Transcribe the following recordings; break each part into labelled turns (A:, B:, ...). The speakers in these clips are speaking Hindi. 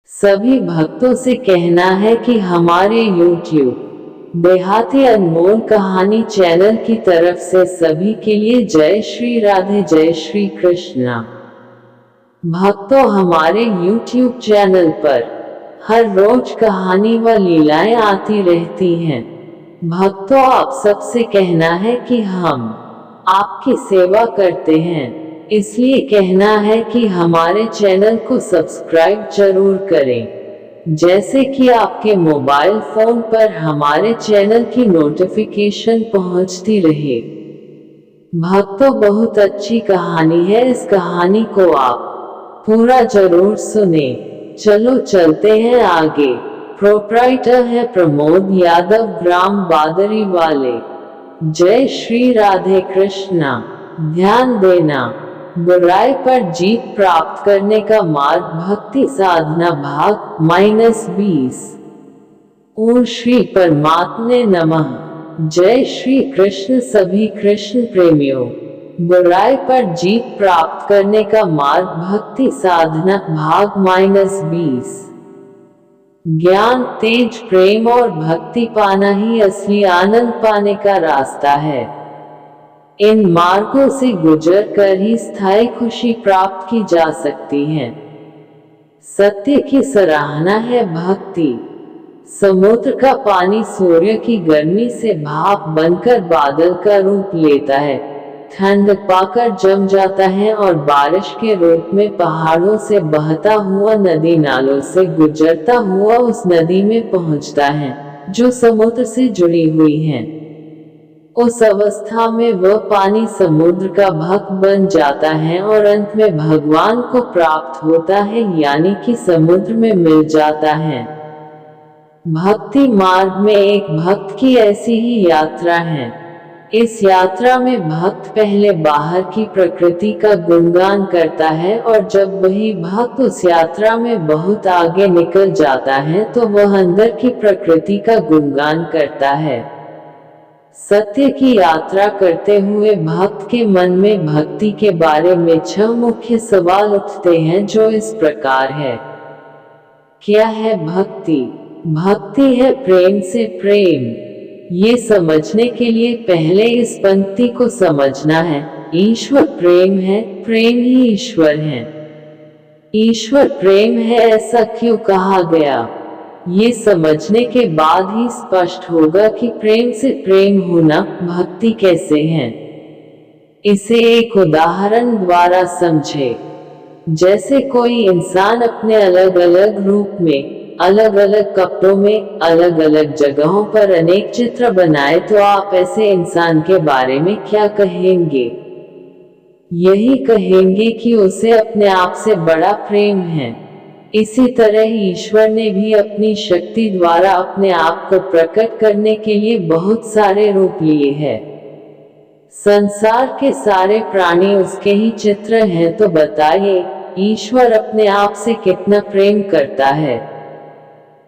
A: सभी भक्तों से कहना है कि हमारे YouTube देहाती अनमोल कहानी चैनल की तरफ से सभी के लिए जय श्री राधे, जय श्री कृष्णा। भक्तों, हमारे YouTube चैनल पर हर रोज कहानी व लीलाएं आती रहती हैं। भक्तों, आप सबसे कहना है कि हम आपकी सेवा करते हैं, इसलिए कहना है कि हमारे चैनल को सब्सक्राइब जरूर करें, जैसे कि आपके मोबाइल फोन पर हमारे चैनल की नोटिफिकेशन पहुंचती रहे। भक्तों, बहुत अच्छी कहानी है, इस कहानी को आप पूरा जरूर सुने। चलो चलते हैं आगे। प्रोप्राइटर है प्रमोद यादव, ग्राम बादरी वाले। जय श्री राधे कृष्णा। ध्यान देना, बुराई पर जीत प्राप्त करने का मार्ग, भक्ति साधना भाग -20। ओम श्री परमात्मे नमः। जय श्री कृष्ण। सभी कृष्ण प्रेमियों, बुराई पर जीत प्राप्त करने का मार्ग, भक्ति साधना भाग -20। ज्ञान, तेज, प्रेम और भक्ति पाना ही असली आनंद पाने का रास्ता है। इन मार्गों से गुजर कर ही स्थायी खुशी प्राप्त की जा सकती है। सत्य की सराहना है भक्ति। समुद्र का पानी सूर्य की गर्मी से भाप बनकर बादल का रूप लेता है, ठंड पाकर जम जाता है और बारिश के रूप में पहाड़ों से बहता हुआ नदी नालों से गुजरता हुआ उस नदी में पहुंचता है जो समुद्र से जुड़ी हुई है। उस अवस्था में वह पानी समुद्र का भक्त बन जाता है और अंत में भगवान को प्राप्त होता है, यानी कि समुद्र में मिल जाता है। भक्ति मार्ग में एक भक्त की ऐसी ही यात्रा है। इस यात्रा में भक्त पहले बाहर की प्रकृति का गुणगान करता है और जब वही भक्त उस यात्रा में बहुत आगे निकल जाता है तो वह अंदर की प्रकृति का गुणगान करता है। सत्य की यात्रा करते हुए भक्त के मन में भक्ति के बारे में 6 मुख्य सवाल उठते हैं, जो इस प्रकार है। क्या है भक्ति? भक्ति है प्रेम से प्रेम। ये समझने के लिए पहले इस पंक्ति को समझना है। ईश्वर प्रेम है, प्रेम ही ईश्वर है। ईश्वर प्रेम है, ऐसा क्यों कहा गया? ये समझने के बाद ही स्पष्ट होगा कि प्रेम से प्रेम होना भक्ति कैसे है। इसे एक उदाहरण द्वारा समझे। जैसे कोई इंसान अपने अलग अलग रूप में, अलग अलग कपड़ों में, अलग अलग जगहों पर अनेक चित्र बनाए, तो आप ऐसे इंसान के बारे में क्या कहेंगे? यही कहेंगे कि उसे अपने आप से बड़ा प्रेम है। इसी तरह ईश्वर ने भी अपनी शक्ति द्वारा अपने आप को प्रकट करने के लिए बहुत सारे रूप लिए हैं। संसार के सारे प्राणी उसके ही चित्र हैं, तो बताइए ईश्वर अपने आप से कितना प्रेम करता है।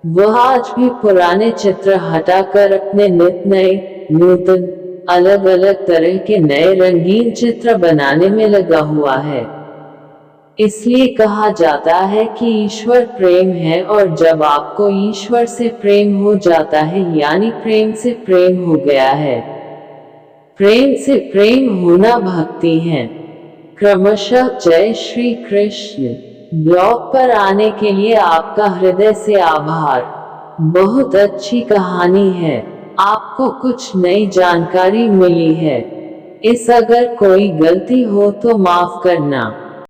A: वह आज भी पुराने चित्र हटाकर अपने नित नए, नूतन, अलग अलग तरह के नए रंगीन चित्र बनाने में लगा हुआ है। इसलिए कहा जाता है कि ईश्वर प्रेम है, और जब आपको ईश्वर से प्रेम हो जाता है, यानी प्रेम से प्रेम हो गया है। प्रेम से प्रेम होना भक्ति है। क्रमशः जय श्री कृष्ण। ब्लॉग पर आने के लिए आपका हृदय से आभार। बहुत अच्छी कहानी है, आपको कुछ नई जानकारी मिली है। अगर कोई गलती हो तो माफ करना।